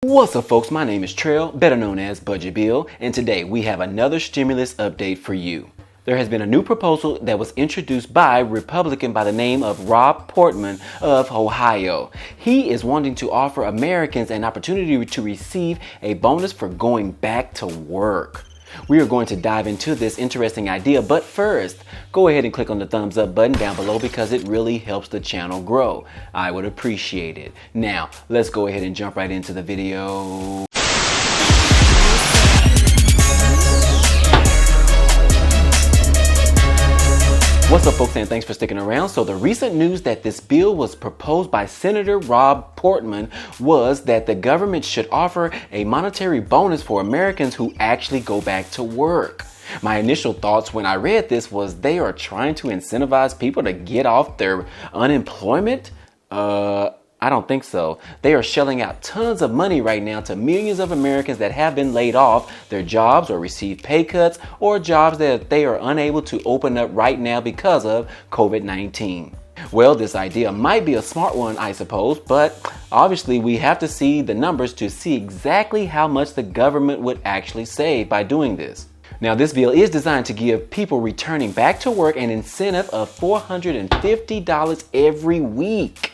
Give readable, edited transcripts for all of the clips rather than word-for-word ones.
What's up, folks? My name is Trail, better known as Budget Bill, and today we have another stimulus update for you. There has been a new proposal that was introduced by a Republican by the name of Rob Portman of Ohio. He is wanting to offer Americans an opportunity to receive a bonus for going back to work. We are going to dive into this interesting idea, but first, go ahead and click on the thumbs up button down below because it really helps the channel grow. I would appreciate it. Now, let's go ahead and jump right into the video. What's up, folks, and thanks for sticking around. So the recent news that this bill was proposed by Senator Rob Portman was that the government should offer a monetary bonus for Americans who actually go back to work. My initial thoughts when I read this was they are trying to incentivize people to get off their unemployment. I don't think so. They are shelling out tons of money right now to millions of Americans that have been laid off their jobs or received pay cuts or jobs that they are unable to open up right now because of COVID-19. Well, this idea might be a smart one, I suppose, but obviously we have to see the numbers to see exactly how much the government would actually save by doing this. Now, this bill is designed to give people returning back to work an incentive of $450 every week.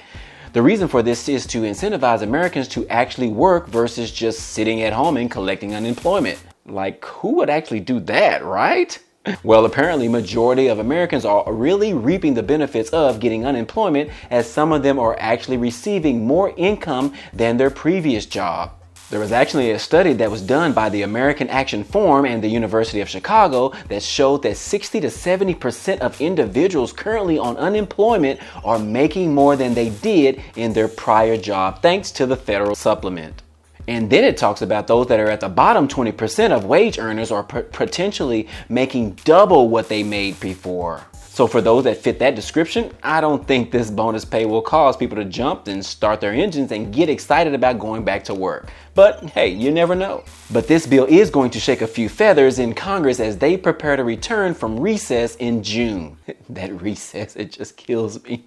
The reason for this is to incentivize Americans to actually work versus just sitting at home and collecting unemployment. Like, who would actually do that, right? Well, apparently majority of Americans are really reaping the benefits of getting unemployment, as some of them are actually receiving more income than their previous job. There was actually a study that was done by the American Action Forum and the University of Chicago that showed that 60 to 70% of individuals currently on unemployment are making more than they did in their prior job thanks to the federal supplement. And then it talks about those that are at the bottom 20% of wage earners are potentially making double what they made before. So for those that fit that description, I don't think this bonus pay will cause people to jump and start their engines and get excited about going back to work. But hey, you never know. But this bill is going to shake a few feathers in Congress as they prepare to return from recess in June. That recess, it just kills me.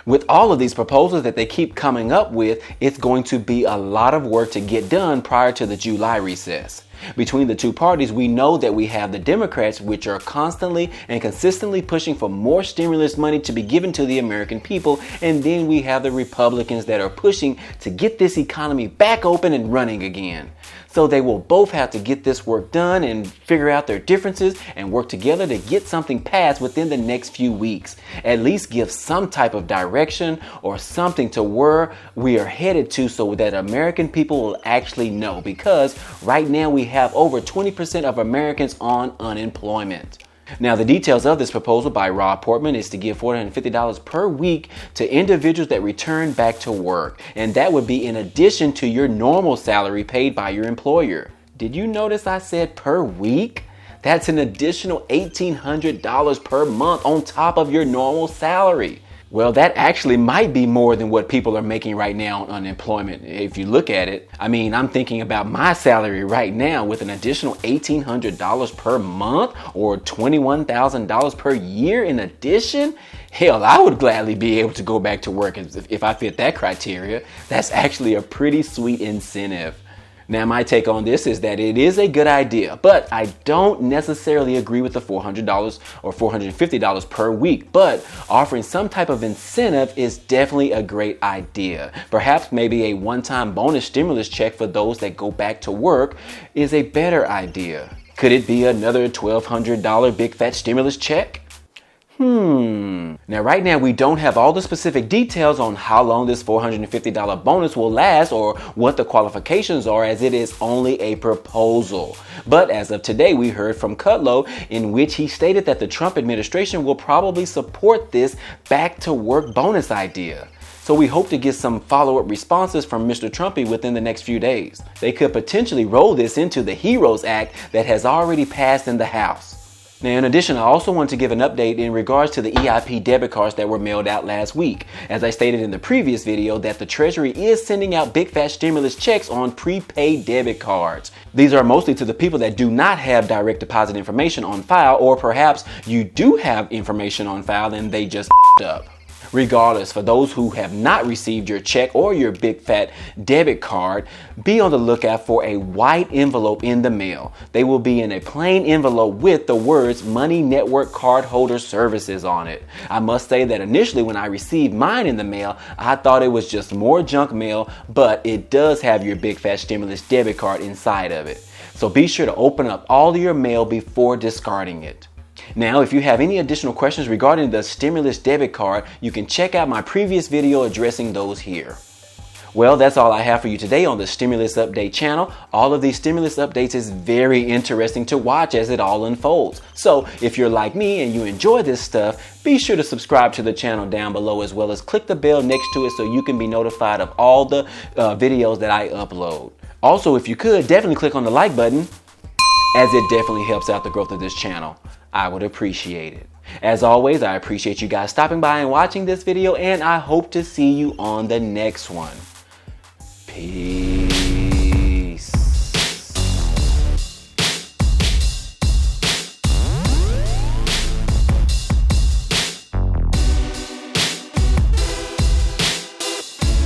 With all of these proposals that they keep coming up with, it's going to be a lot of work to get done prior to the July recess. Between the two parties, we know that we have the Democrats, which are constantly and consistently pushing for more stimulus money to be given to the American people, and then we have the Republicans that are pushing to get this economy back open and running again. So they will both have to get this work done and figure out their differences and work together to get something passed within the next few weeks. At least give some type of direction or something to where we are headed to so that American people will actually know, because right now we have over 20% of Americans on unemployment. Now, the details of this proposal by Rob Portman is to give $450 per week to individuals that return back to work. And that would be in addition to your normal salary paid by your employer. Did you notice I said per week? That's an additional $1,800 per month on top of your normal salary. Well, that actually might be more than what people are making right now on unemployment. If you look at it, I mean, I'm thinking about my salary right now with an additional $1,800 per month or $21,000 per year in addition. Hell, I would gladly be able to go back to work if I fit that criteria. That's actually a pretty sweet incentive. Now, my take on this is that it is a good idea, but I don't necessarily agree with the $400 or $450 per week. But offering some type of incentive is definitely a great idea. Perhaps maybe a one-time bonus stimulus check for those that go back to work is a better idea. Could it be another $1,200 big fat stimulus check? Now, right now, we don't have all the specific details on how long this $450 bonus will last or what the qualifications are, as it is only a proposal. But as of today, we heard from Kudlow, in which he stated that the Trump administration will probably support this back to work bonus idea. So we hope to get some follow-up responses from Mr. Trumpy within the next few days. They could potentially roll this into the HEROES Act that has already passed in the House. Now, in addition, I also want to give an update in regards to the EIP debit cards that were mailed out last week. As I stated in the previous video, that the Treasury is sending out big fat stimulus checks on prepaid debit cards. These are mostly to the people that do not have direct deposit information on file, or perhaps you do have information on file and they just up. Regardless, for those who have not received your check or your big fat debit card, be on the lookout for a white envelope in the mail. They will be in a plain envelope with the words Money Network Cardholder Services on it. I must say that initially when I received mine in the mail, I thought it was just more junk mail, but it does have your big fat stimulus debit card inside of it. So be sure to open up all of your mail before discarding it. Now, if you have any additional questions regarding the stimulus debit card, you can check out my previous video addressing those here. Well, that's all I have for you today on the Stimulus Update channel. All of these stimulus updates is very interesting to watch as it all unfolds. So if you're like me and you enjoy this stuff, be sure to subscribe to the channel down below, as well as click the bell next to it so you can be notified of all the videos that I upload. Also, if you could, definitely click on the like button, as it definitely helps out the growth of this channel. I would appreciate it. As always, I appreciate you guys stopping by and watching this video, and I hope to see you on the next one. Peace.